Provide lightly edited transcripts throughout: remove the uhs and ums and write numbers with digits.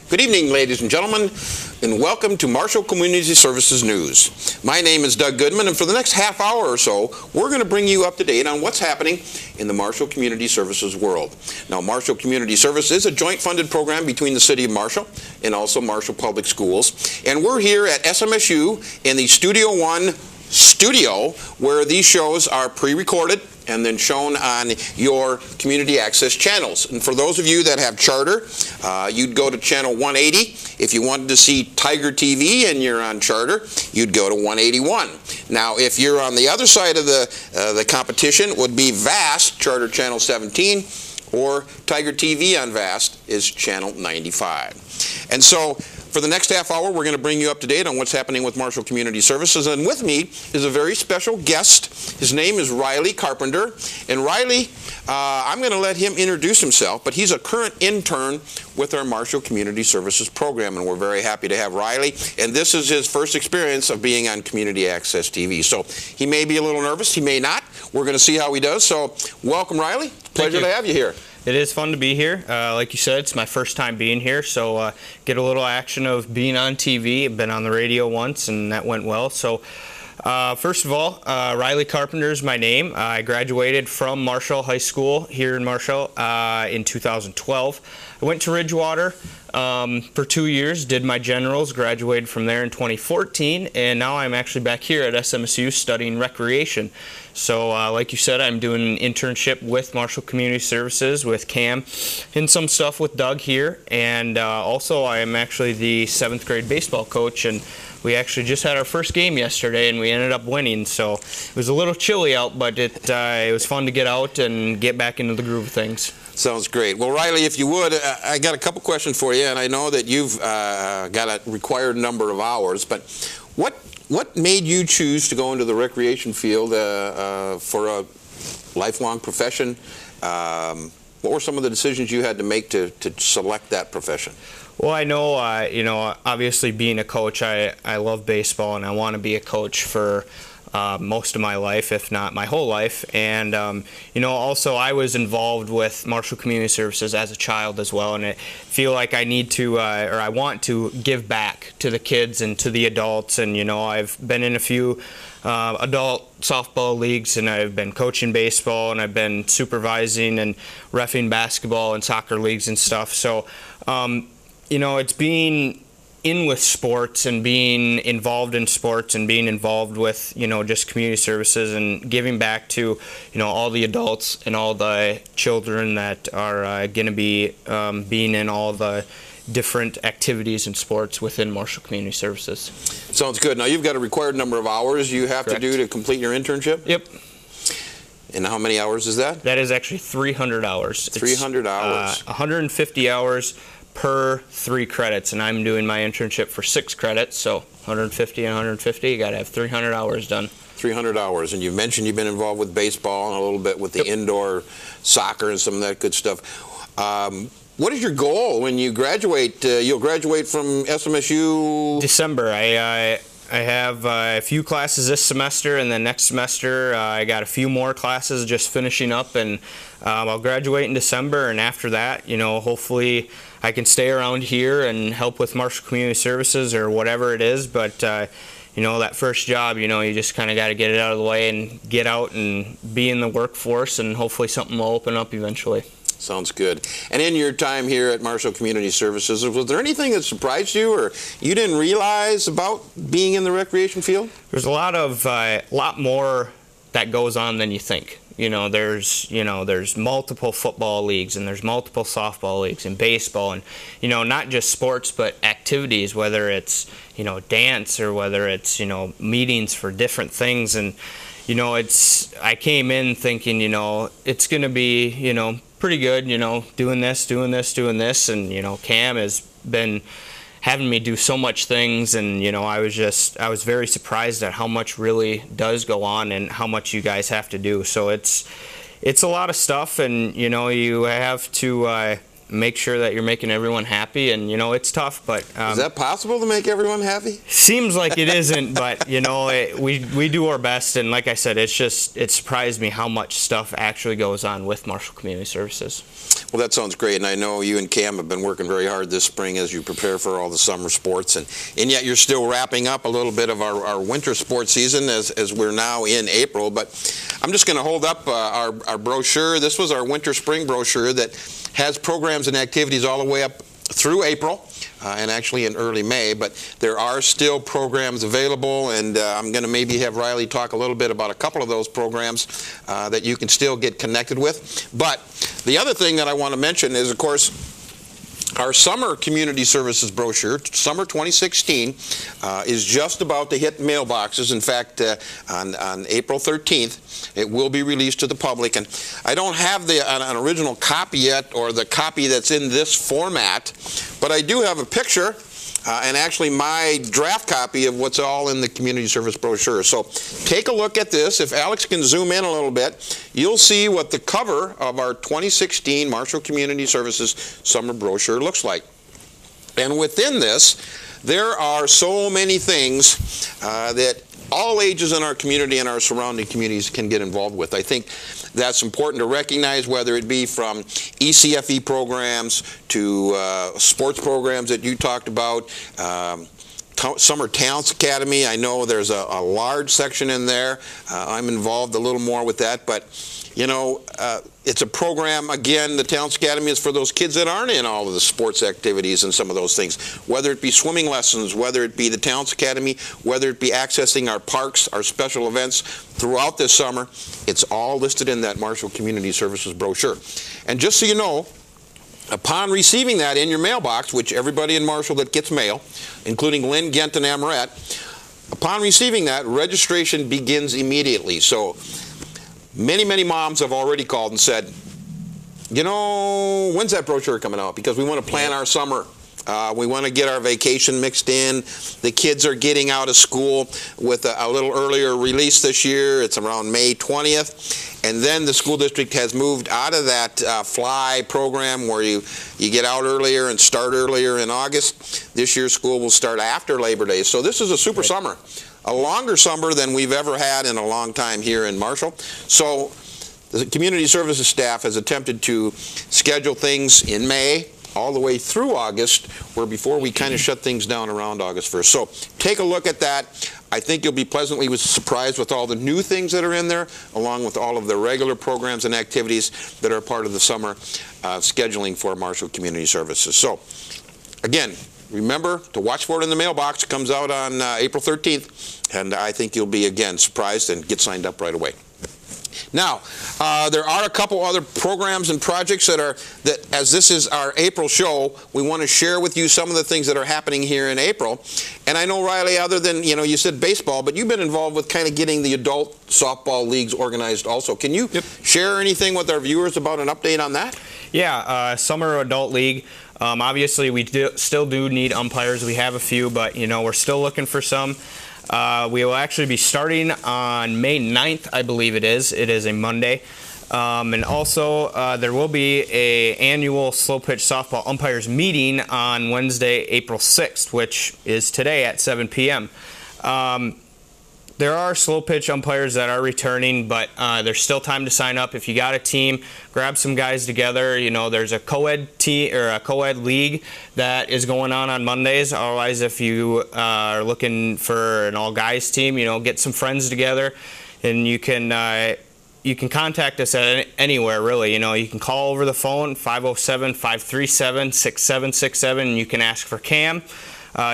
Good evening, ladies and gentlemen, and welcome to Marshall Community Services News. My name is Doug Goodman, and for the next half hour or so, we're going to bring you up to date on what's happening in the Marshall Community Services world. Now, Marshall Community Service is a joint funded program between the City of Marshall and also Marshall Public Schools, and we're here at SMSU in the Studio One studio where these shows are pre-recorded and then shown on your community access channels. And for those of you that have Charter, you'd go to channel 180. If you wanted to see Tiger TV and you're on Charter, you'd go to 181. Now, if you're on the other side of the competition, it would be VAST, Charter channel 17, or Tiger TV on VAST is channel 95. And so, for the next half hour, we're going to bring you up to date on what's happening with Marshall Community Services. And with me is a very special guest. His name is Riley Carpenter. And Riley, I'm going to let him introduce himself, but he's a current intern with our Marshall Community Services program, and we're very happy to have Riley. And this is his first experience of being on Community Access TV. So he may be a little nervous, he may not. We're going to see how he does. So welcome, Riley. Pleasure to have you here. It is fun to be here. Like you said, it's my first time being here, so get a little action of being on TV. I've been on the radio once, and that went well. So first of all, Riley Carpenter is my name. I graduated from Marshall High School here in Marshall in 2012. I went to Ridgewater for 2 years, did my generals, graduated from there in 2014, and now I'm actually back here at SMSU studying recreation. So like you said, I'm doing an internship with Marshall Community Services with Cam and some stuff with Doug here, and also I am actually the 7th grade baseball coach, and we actually just had our first game yesterday and we ended up winning. So it was a little chilly out, but it was fun to get out and get back into the groove of things. Sounds great. Well, Riley, if you would, I got a couple questions for you, and I know that you've got a required number of hours, but what made you choose to go into the recreation field for a lifelong profession? What were some of the decisions you had to make to select that profession? Well, I know, you know, obviously being a coach, I love baseball, and I want to be a coach for most of my life, if not my whole life. And you know, also I was involved with Marshall Community Services as a child as well, and I feel like I need to, or I want to give back to the kids and to the adults. And you know, I've been in a few adult softball leagues, and I've been coaching baseball, and I've been supervising and reffing basketball and soccer leagues and stuff. So you know, it's being in with sports and being involved in sports and being involved with, you know, just community services and giving back to, you know, all the adults and all the children that are going to be being in all the different activities and sports within Marshall Community Services. Sounds good. Now, you've got a required number of hours you have Correct. To do to complete your internship? Yep. And how many hours is that? That is actually 300 hours. 300 hours. 150 hours per 3 credits, and I'm doing my internship for 6 credits, so 150 and 150, you got to have 300 hours done. 300 hours, and you mentioned you've been involved with baseball and a little bit with the indoor soccer and some of that good stuff. What is your goal when you graduate? You'll graduate from SMSU? December. I have a few classes this semester, and then next semester I got a few more classes just finishing up, and I'll graduate in December, and after that, you know, hopefully I can stay around here and help with Marshall Community Services or whatever it is. But you know, that first job, you know, you just kind of got to get it out of the way and get out and be in the workforce, and hopefully something will open up eventually. Sounds good. And in your time here at Marshall Community Services, was there anything that surprised you or you didn't realize about being in the recreation field? There's a lot more that goes on than you think. You know, there's multiple football leagues, and there's multiple softball leagues and baseball, and you know, not just sports but activities, whether it's, you know, dance or whether it's, you know, meetings for different things. And you know, I came in thinking, you know, it's going to be, you know, pretty good, you know, doing this, and you know, Cam has been having me do so much things, and you know, I was very surprised at how much really does go on and how much you guys have to do. So it's a lot of stuff, and you know, you have to make sure that you're making everyone happy. And, it's tough, but... Is that possible to make everyone happy? Seems like it isn't, but, we do our best. And like I said, it surprised me how much stuff actually goes on with Marshall Community Services. Well, that sounds great, and I know you and Cam have been working very hard this spring as you prepare for all the summer sports, and yet you're still wrapping up a little bit of our winter sports season as we're now in April. But I'm just going to hold up our brochure. This was our winter-spring brochure that has programs and activities all the way up through April. And actually in early May, but there are still programs available, and I'm going to maybe have Riley talk a little bit about a couple of those programs that you can still get connected with. But the other thing that I want to mention is, of course, our summer community services brochure, summer 2016, is just about to hit mailboxes. In fact, on April 13th, it will be released to the public. And I don't have an original copy yet, or the copy that's in this format, but I do have a picture and actually my draft copy of what's all in the community service brochure. So take a look at this. If Alex can zoom in a little bit, you'll see what the cover of our 2016 Marshall Community Services summer brochure looks like. And within this, there are so many things that all ages in our community and our surrounding communities can get involved with. I think that's important to recognize, whether it be from ECFE programs to sports programs that you talked about, Summer Talents Academy. I know there's a large section in there. I'm involved a little more with that, but it's a program, again, the Talents Academy is for those kids that aren't in all of the sports activities and some of those things, whether it be swimming lessons, whether it be the Talents Academy, whether it be accessing our parks, our special events throughout this summer. It's all listed in that Marshall Community Services brochure. And just so you know, upon receiving that in your mailbox, which everybody in Marshall that gets mail, including Lynn, Ghent, and Amoret, upon receiving that, registration begins immediately. So many moms have already called and said, when's that brochure coming out? Because we want to plan our summer. We want to get our vacation mixed in. The kids are getting out of school with a little earlier release this year. It's around May 20th. And then the school district has moved out of that fly program where you get out earlier and start earlier in August. This year school will start after Labor Day. So this is a super summer. A longer summer than we've ever had in a long time here in Marshall. So the community services staff has attempted to schedule things in May all the way through August, where before we kind of shut things down around August 1st. So take a look at that. I think you'll be pleasantly surprised with all the new things that are in there, along with all of the regular programs and activities that are part of the summer scheduling for Marshall Community Services. So again, remember to watch for it in the mailbox. It comes out on April 13th, and I think you'll be, again, surprised and get signed up right away. Now, there are a couple other programs and projects that as this is our April show, we want to share with you some of the things that are happening here in April. And I know, Riley, other than, you said baseball, but you've been involved with kind of getting the adult softball leagues organized also. Can you share anything with our viewers about an update on that? Yeah, Summer Adult League. Obviously, we still do need umpires. We have a few, but, we're still looking for some. We will actually be starting on May 9th, I believe it is. It is a Monday. And also, there will be an annual slow pitch softball umpires meeting on Wednesday, April 6th, which is today at 7 p.m. There are slow pitch umpires that are returning, but there's still time to sign up. If you got a team, grab some guys together. There's a co-ed team or a co-ed league that is going on Mondays. Otherwise, if you are looking for an all-guys team, get some friends together, and you can contact us at anywhere, really. You can call over the phone, 507-537-6767, and you can ask for Cam.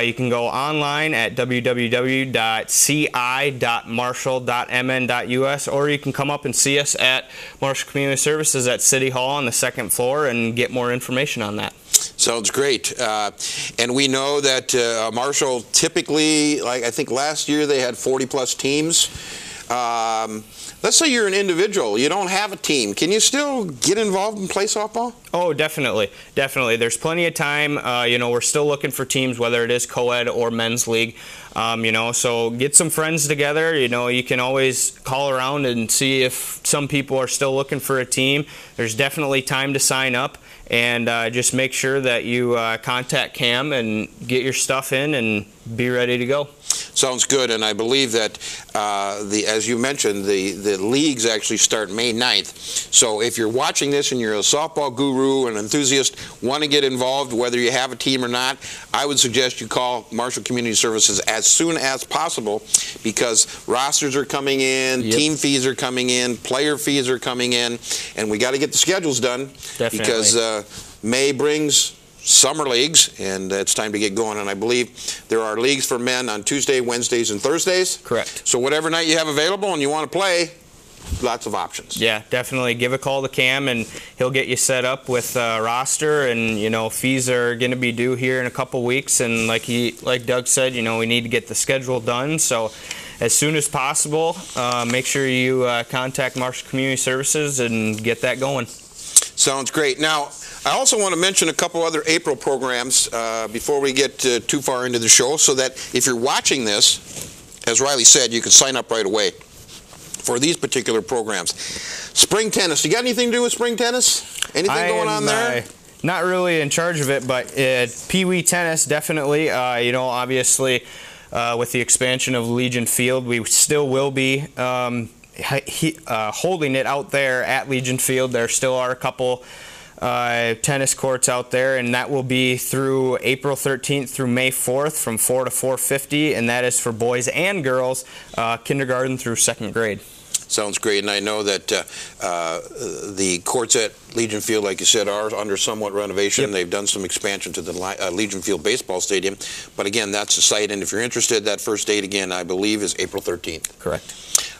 You can go online at www.ci.marshall.mn.us, or you can come up and see us at Marshall Community Services at City Hall on the second floor and get more information on that. Sounds great. And we know that Marshall typically, I think last year they had 40-plus teams. Let's say you're an individual, you don't have a team. Can you still get involved and play softball? Oh, definitely. Definitely. There's plenty of time. We're still looking for teams, whether it is co-ed or men's league. So get some friends together. You can always call around and see if some people are still looking for a team. There's definitely time to sign up. And just make sure that you contact Cam and get your stuff in and be ready to go. Sounds good, and I believe that, as you mentioned, the leagues actually start May 9th. So if you're watching this and you're a softball guru and enthusiast, want to get involved, whether you have a team or not, I would suggest you call Marshall Community Services as soon as possible, because rosters are coming in, team fees are coming in, player fees are coming in, and we got to get the schedules done. Definitely. Because May brings summer leagues, and it's time to get going. And I believe there are leagues for men on Tuesday, Wednesdays, and Thursdays. Correct. So whatever night you have available and you want to play, lots of options. Yeah, definitely. Give a call to Cam, and he'll get you set up with a roster. And fees are going to be due here in a couple weeks. And like Doug said, we need to get the schedule done. So as soon as possible, make sure you contact Marshall Community Services and get that going. Sounds great. Now, I also want to mention a couple other April programs before we get too far into the show, so that if you're watching this, as Riley said, you can sign up right away for these particular programs. Spring tennis. You got anything to do with spring tennis? Anything going on there? Not really in charge of it, but Pee Wee tennis, definitely. Obviously, with the expansion of Legion Field, we still will be holding it out there at Legion Field. There still are a couple tennis courts out there, and that will be through April 13th through May 4th from 4 to 4:50, and that is for boys and girls, kindergarten through second grade. Sounds great, and I know that the courts at Legion Field, like you said, are under somewhat renovation. Yep. They've done some expansion to the Legion Field Baseball Stadium, but again, that's the site, and if you're interested, that first date, again, I believe is April 13th. Correct.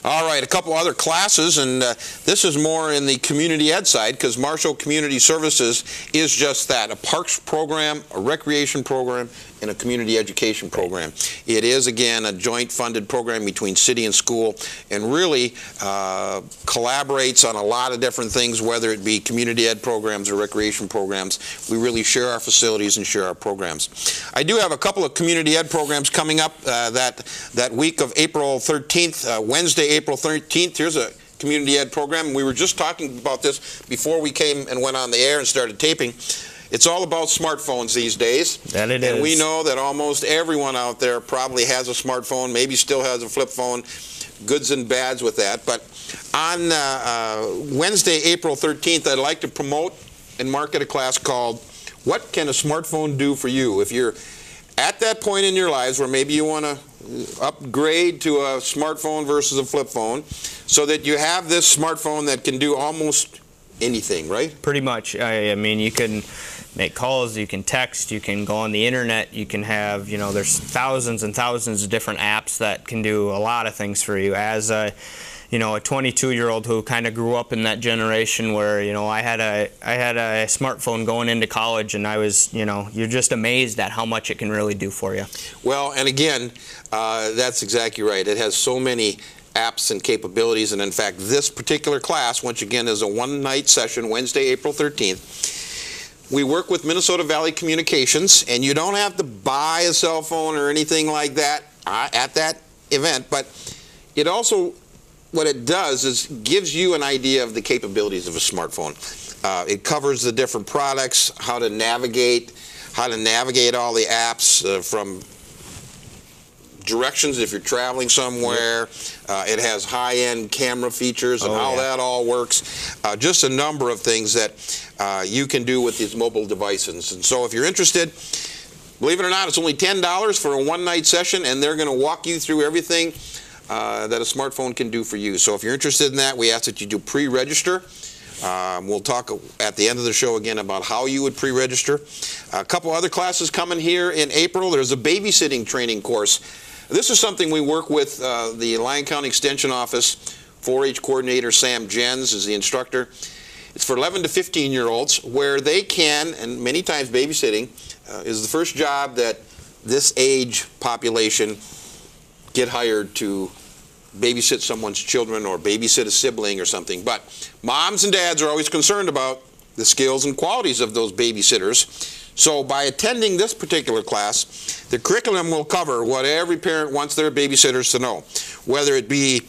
All right, a couple other classes, and this is more in the community ed side, because Marshall Community Services is just that, a parks program, a recreation program, and a community education program. It is, again, a joint funded program between city and school, and really collaborates on a lot of different things, whether it be community ed programs or recreation programs. We really share our facilities and share our programs. I do have a couple of community ed programs coming up that week of April 13th, Wednesday, April 13th. Here's a community ed program. We were just talking about this before we came and went on the air and started taping. It's all about smartphones these days. That it is. And we know that almost everyone out there probably has a smartphone, maybe still has a flip phone, goods and bads with that. But on Wednesday, April 13th, I'd like to promote and market a class called What Can a Smartphone Do for You? If you're at that point in your lives where maybe you want to upgrade to a smartphone versus a flip phone, so that you have this smartphone that can do almost anything, right? Pretty much. I mean, you can make calls, you can text, you can go on the internet, you can have, there's thousands and thousands of different apps that can do a lot of things for you. As a 22-year-old who kind of grew up in that generation where, I had a smartphone going into college, and I was, you're just amazed at how much it can really do for you. Well, and again, that's exactly right. It has so many apps and capabilities, and in fact, this particular class, once again, is a one-night session, Wednesday, April 13th. We work with Minnesota Valley Communications, and you don't have to buy a cell phone or anything like that at that event, but it also, what it does is gives you an idea of the capabilities of a smartphone. It covers the different products, how to navigate all the apps from directions if you're traveling somewhere. It has high-end camera features and how that all works. Just a number of things that you can do with these mobile devices. And so if you're interested, believe it or not, it's only $10 for a one-night session, and they're going to walk you through everything that a smartphone can do for you. So if you're interested in that, we ask that you do pre-register. We'll talk at the end of the show again about how you would pre-register. A couple other classes coming here in April. There's a babysitting training course. This is something we work with the Lyon County Extension Office. 4-H coordinator Sam Jens is the instructor. It's for 11 to 15-year-olds where they can, and many times babysitting is the first job that this age population get hired to babysit someone's children or babysit a sibling or something. But moms and dads are always concerned about the skills and qualities of those babysitters. So by attending this particular class, the curriculum will cover what every parent wants their babysitters to know, whether it be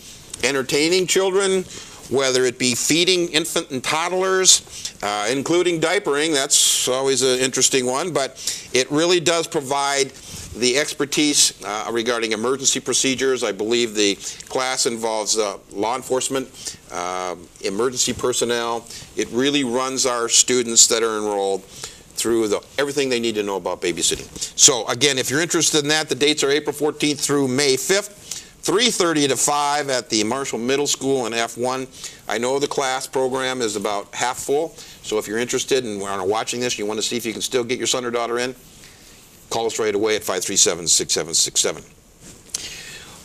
entertaining children, whether it be feeding infant and toddlers, including diapering. That's always an interesting one, but it really does provide the expertise regarding emergency procedures. I believe the class involves law enforcement, emergency personnel. It really runs our students that are enrolled through everything they need to know about babysitting. So again, if you're interested in that, the dates are April 14th through May 5th. 3:30 to 5 at the Marshall Middle School in F1. I know the class program is about half full, so if you're interested and are watching this, you want to see if you can still get your son or daughter in, call us right away at 537-6767.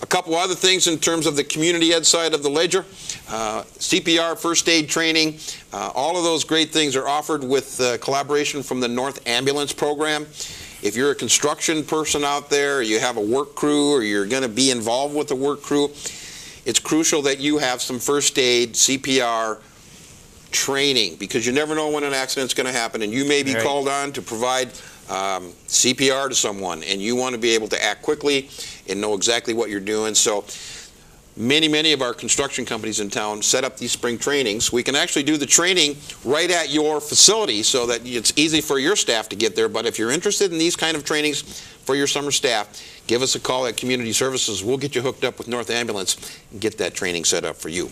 A couple other things in terms of the community ed side of the ledger. CPR, first aid training, all of those great things are offered with collaboration from the North Ambulance Program. If you're a construction person out there, you have a work crew, or you're going to be involved with a work crew, it's crucial that you have some first aid, CPR training, because you never know when an accident's going to happen, and you may be called on to provide CPR to someone, and you want to be able to act quickly and know exactly what you're doing. So many of our construction companies in town set up these spring trainings. We can actually do the training right at your facility so that it's easy for your staff to get there. But if you're interested in these kind of trainings for your summer staff, give us a call at Community Services. We'll get you hooked up with North Ambulance and get that training set up for you.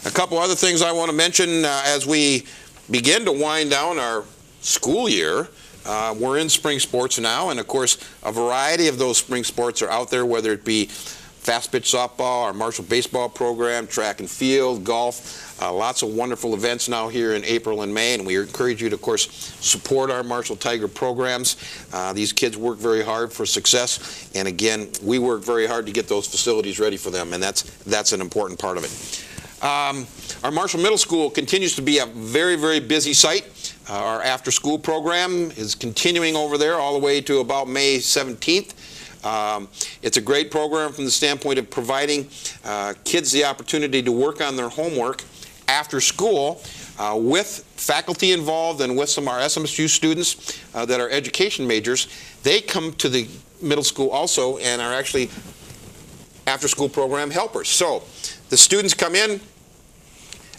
A couple other things I want to mention as we begin to wind down our school year. We're in spring sports now, and of course a variety of those spring sports are out there, whether it be fast pitch softball, our Marshall baseball program, track and field, golf, lots of wonderful events now here in April and May, and we encourage you to, of course, support our Marshall Tiger programs. These kids work very hard for success, and again, we work very hard to get those facilities ready for them, and that's an important part of it. Our Marshall Middle School continues to be a very busy site. Our after-school program is continuing over there all the way to about May 17th. It's a great program from the standpoint of providing kids the opportunity to work on their homework after school with faculty involved and with some of our SMSU students that are education majors. They come to the middle school also and are actually after-school program helpers. So the students come in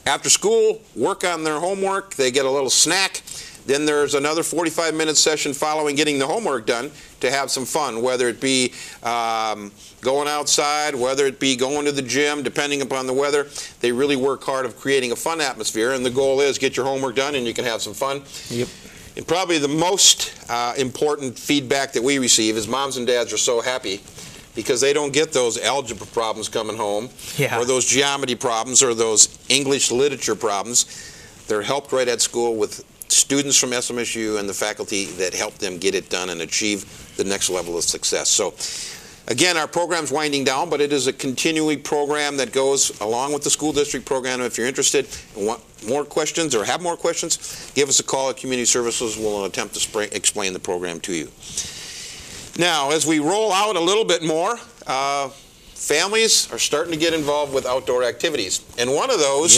after school, work on their homework, they get a little snack. Then there's another 45-minute session following getting the homework done to have some fun, whether it be going outside, whether it be going to the gym, depending upon the weather. They really work hard of creating a fun atmosphere, and the goal is get your homework done and you can have some fun. Yep. And probably the most important feedback that we receive is moms and dads are so happy because they don't get those algebra problems coming home, or those geometry problems, or those English literature problems. They're helped right at school with students from SMSU and the faculty that help them get it done and achieve the next level of success. So again, our program's winding down, but it is a continuing program that goes along with the school district program. If you're interested and want more questions or have more questions, give us a call at Community Services. We'll attempt to explain the program to you. Now, as we roll out a little bit more, families are starting to get involved with outdoor activities, and one of those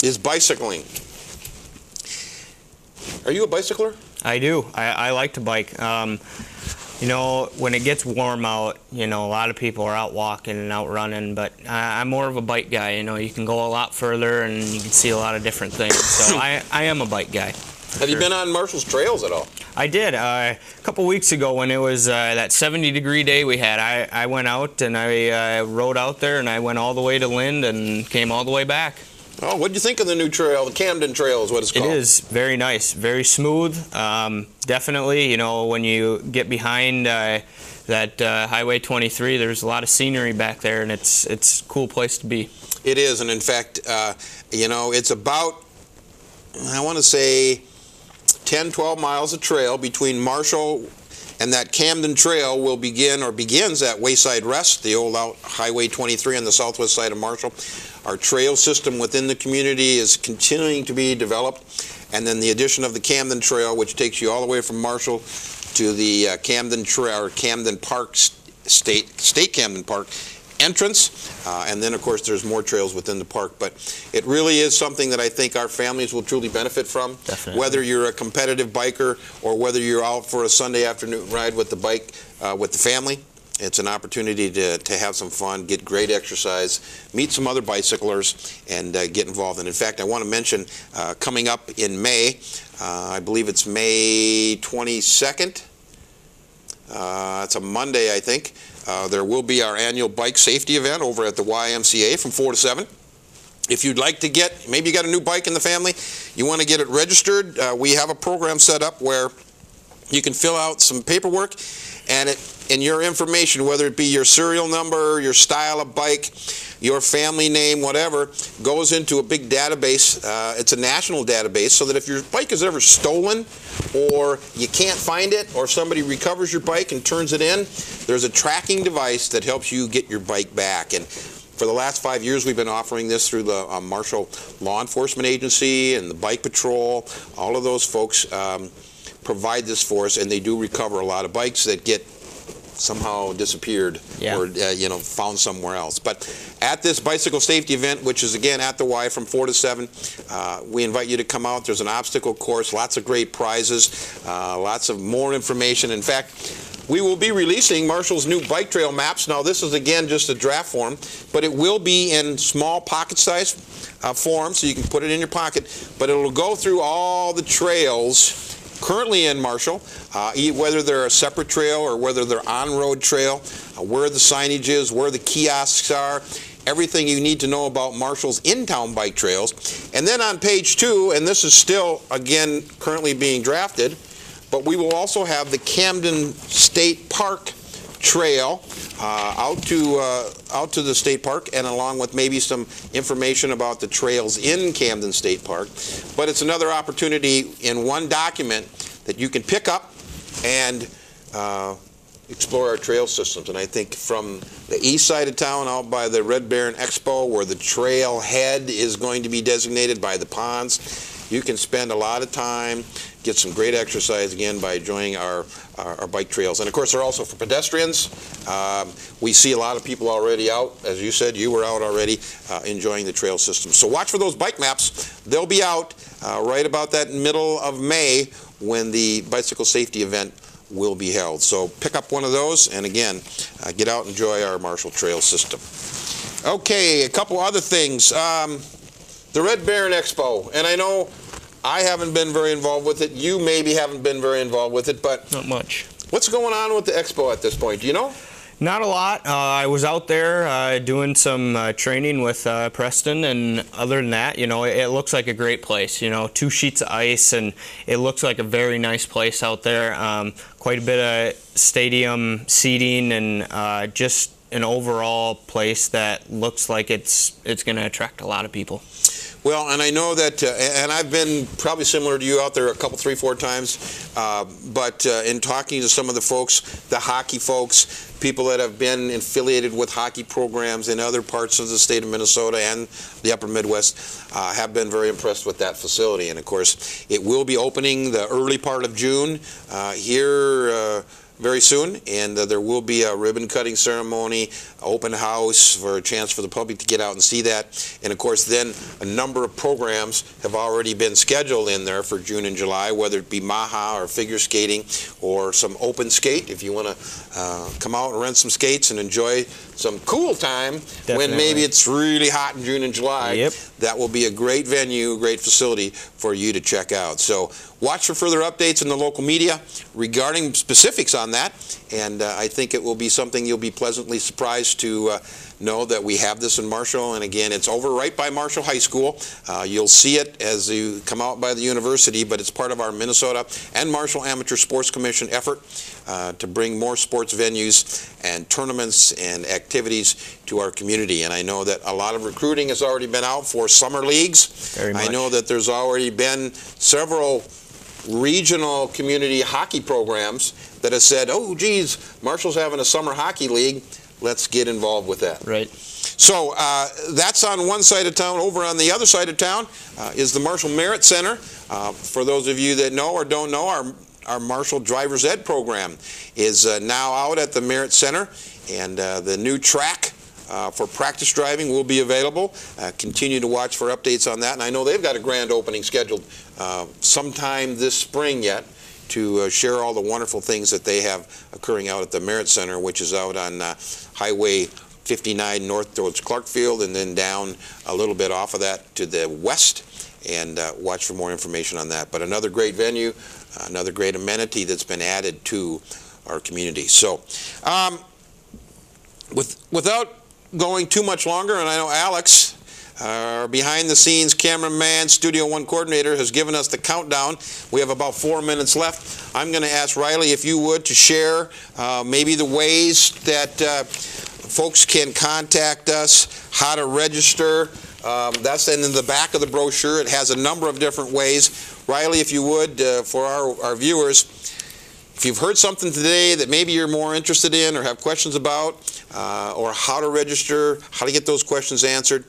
is bicycling. Are you a bicycler? I do. I like to bike. You know, when it gets warm out, you know, a lot of people are out walking and out running, but I'm more of a bike guy. You know, you can go a lot further and you can see a lot of different things. So I am a bike guy. Have you been on Marshall's trails at all? I did. A couple weeks ago when it was that 70-degree day we had, I went out and I rode out there and I went all the way to Lind and came all the way back. Oh, what did you think of the new trail? The Camden Trail is what it's called. It is very nice, very smooth. Definitely, you know, when you get behind that Highway 23, there's a lot of scenery back there, and it's a cool place to be. It is, and in fact, you know, it's about, I want to say, 10, 12 miles of trail between Marshall and that Camden Trail will begin or begins at Wayside Rest, the old Highway 23 on the southwest side of Marshall. Our trail system within the community is continuing to be developed, and then the addition of the Camden Trail, which takes you all the way from Marshall to the Camden Trail or Camden Park, State Camden Park, entrance, and then of course there's more trails within the park. But it really is something that I think our families will truly benefit from. Definitely. Whether you're a competitive biker or whether you're out for a Sunday afternoon ride with the bike with the family, it's an opportunity to have some fun, get great exercise, meet some other bicyclers, and get involved. And in fact, I want to mention coming up in May, I believe it's May 22nd. It's a Monday, I think. There will be our annual bike safety event over at the YMCA from 4 to 7. If you'd like to get, maybe you got a new bike in the family, you want to get it registered, we have a program set up where you can fill out some paperwork, and your information, whether it be your serial number, your style of bike, your family name, whatever, goes into a big database. It's a national database, so that if your bike is ever stolen or you can't find it, or somebody recovers your bike and turns it in, there's a tracking device that helps you get your bike back. And for the last 5 years, we've been offering this through the Marshall Law Enforcement Agency and the Bike Patrol. All of those folks provide this for us, and they do recover a lot of bikes that get somehow disappeared or found somewhere else. But at this bicycle safety event, which is again at the Y from 4 to 7, we invite you to come out. There's an obstacle course, lots of great prizes, lots of more information. In fact, we will be releasing Marshall's new bike trail maps. Now this is again just a draft form, but it will be in small pocket size form, so you can put it in your pocket, but it will go through all the trails currently in Marshall, whether they're a separate trail or whether they're on-road trail, where the signage is, where the kiosks are, everything you need to know about Marshall's in-town bike trails. And then on page 2, and this is still, again, currently being drafted, but we will also have the Camden State Park Trail out to the state park, and along with maybe some information about the trails in Camden State Park. But it's another opportunity in one document that you can pick up and explore our trail systems. And I think from the east side of town, out by the Red Baron Expo, where the trail head is going to be designated by the ponds, you can spend a lot of time, get some great exercise again by enjoying our bike trails. And of course they're also for pedestrians. We see a lot of people already out. As you said, you were out already enjoying the trail system. So watch for those bike maps. They'll be out right about that middle of May when the bicycle safety event will be held. So pick up one of those, and again, get out and enjoy our Marshall Trail system. Okay, a couple other things. The Red Baron Expo, and I know I haven't been very involved with it. You maybe haven't been very involved with it, but Not much. What's going on with the expo at this point? Do you know? Not a lot. I was out there doing some training with Preston, and other than that, it looks like a great place. 2 sheets of ice, and it looks like a very nice place out there. Quite a bit of stadium seating, and just an overall place that looks like it's going to attract a lot of people. Well, and I know that, and I've been probably similar to you out there a couple, 3, 4 times, but in talking to some of the folks, the hockey folks, people that have been affiliated with hockey programs in other parts of the state of Minnesota and the upper Midwest, have been very impressed with that facility. And of course, it will be opening the early part of June here very soon, and there will be a ribbon cutting ceremony, open house for a chance for the public to get out and see that. And of course then a number of programs have already been scheduled in there for June and July, whether it be Maha or figure skating or some open skate if you want to come out and rent some skates and enjoy some cool time. Definitely. When maybe it's really hot in June and July. Yep. That will be a great venue, great facility for you to check out. So watch for further updates in the local media regarding specifics on that, and I think it will be something you'll be pleasantly surprised to know that we have this in Marshall. And again, it's over right by Marshall High School. You'll see it as you come out by the university, but it's part of our Minnesota and Marshall Amateur Sports Commission effort to bring more sports venues and tournaments and activities to our community. And I know that a lot of recruiting has already been out for summer leagues. Very much. I know that there's already been several regional community hockey programs that have said, oh geez, Marshall's having a summer hockey league, let's get involved with that. Right. So that's on one side of town. Over on the other side of town is the Marshall Merit Center. For those of you that know or don't know, our Marshall Driver's Ed program is now out at the Merit Center, and the new track for practice driving will be available. Continue to watch for updates on that. And I know they've got a grand opening scheduled sometime this spring yet to share all the wonderful things that they have occurring out at the Merit Center, which is out on Highway 59 north towards Clarkfield, and then down a little bit off of that to the west. And watch for more information on that. But another great venue, another great amenity that's been added to our community. So without going too much longer, and I know Alex, our behind-the-scenes cameraman, Studio One coordinator, has given us the countdown. We have about 4 minutes left. I'm going to ask Riley, if you would, to share maybe the ways that folks can contact us, how to register. That's in the back of the brochure. It has a number of different ways. Riley, if you would, for our viewers, if you've heard something today that maybe you're more interested in or have questions about, or how to register, how to get those questions answered,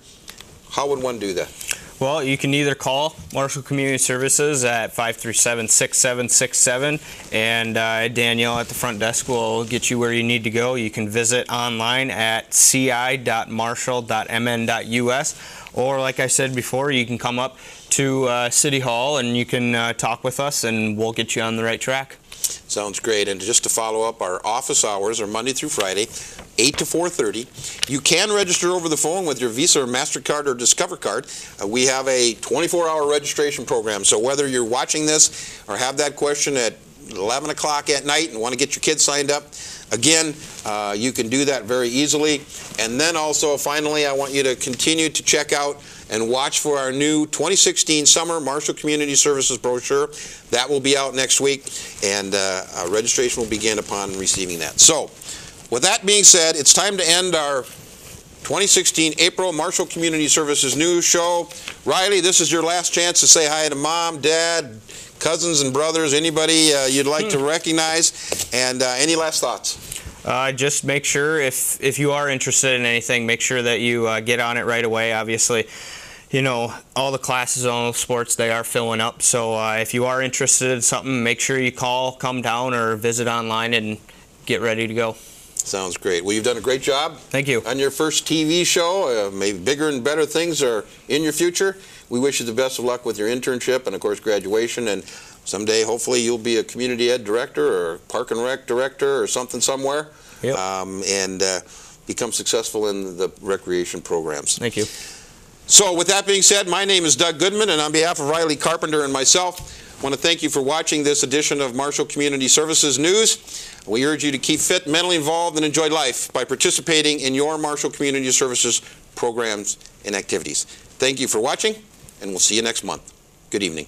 how would one do that? Well, you can either call Marshall Community Services at 537-6767, and Danielle at the front desk will get you where you need to go. You can visit online at ci.marshall.mn.us, or like I said before, you can come up to City Hall and you can talk with us, and we'll get you on the right track. Sounds great. And just to follow up, our office hours are Monday through Friday, 8 to 4:30. You can register over the phone with your Visa or MasterCard or Discover card. We have a 24-hour registration program. So whether you're watching this or have that question at 11 o'clock at night and want to get your kids signed up, again, you can do that very easily. And then also, finally, I want you to continue to check out and watch for our new 2016 Summer Marshall Community Services brochure. That will be out next week, and registration will begin upon receiving that. So, with that being said, it's time to end our 2016 April Marshall Community Services News Show. Riley, this is your last chance to say hi to Mom, Dad, cousins and brothers, anybody you'd like to recognize, and any last thoughts? Just make sure, if you are interested in anything, make sure that you get on it right away. Obviously, you know, all the classes, all the sports, they are filling up. So if you are interested in something, make sure you call, come down, or visit online and get ready to go. Sounds great. Well, you've done a great job. Thank you. On your first TV show. Maybe bigger and better things are in your future. We wish you the best of luck with your internship and, of course, graduation. And someday, hopefully, you'll be a community ed director or park and rec director or something somewhere. Yep. And become successful in the recreation programs. Thank you. So with that being said, my name is Doug Goodman, and on behalf of Riley Carpenter and myself, I want to thank you for watching this edition of Marshall Community Services News. We urge you to keep fit, mentally involved, and enjoy life by participating in your Marshall Community Services programs and activities. Thank you for watching, and we'll see you next month. Good evening.